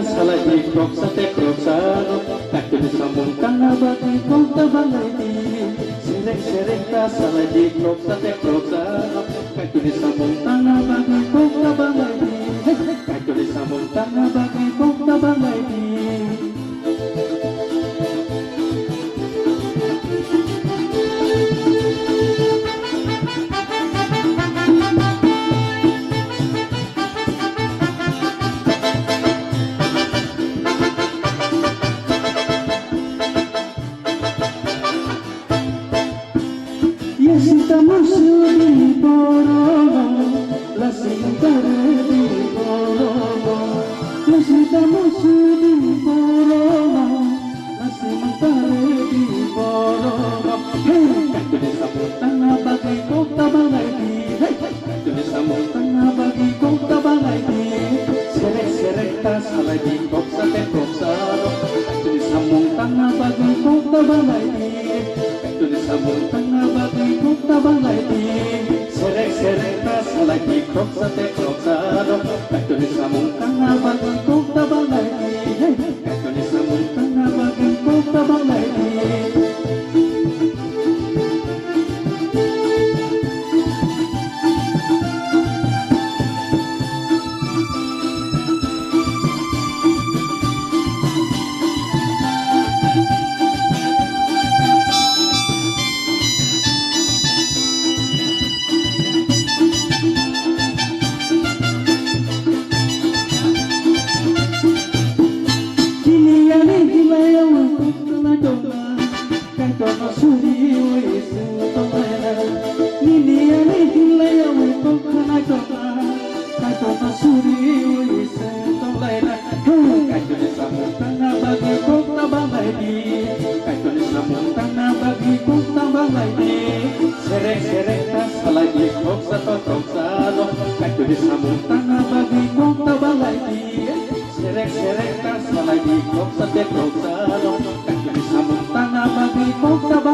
saladi kroksa te kroksano kakil sambung tanga bagi kota balai serek saladi kroksa te kroksano kakil sambung tanga bagi kota balai kakil sambung tanga bagi kota balai. Estamos di Borobo, la sintare di Borobo. Estamos di Borobo, la sintare di Borobo. Kakil sambung tanga bagi kota balai kakil sambung tanga bagi kota balai serek saladi kroksa te kroksano kakil sambung tanga bagi kota balai kakil sambung tanga bagi kota balai serek saladi kroksa te kroksano kakil sambung tanga bagi kota balai kakil sambung tanga bagi kota balai. Serek saladi kroksa te kroksano kakil sambung tanga bagi kota balai serek saladi kroksa te kroksano kakil sambung tanga bagi kota balai.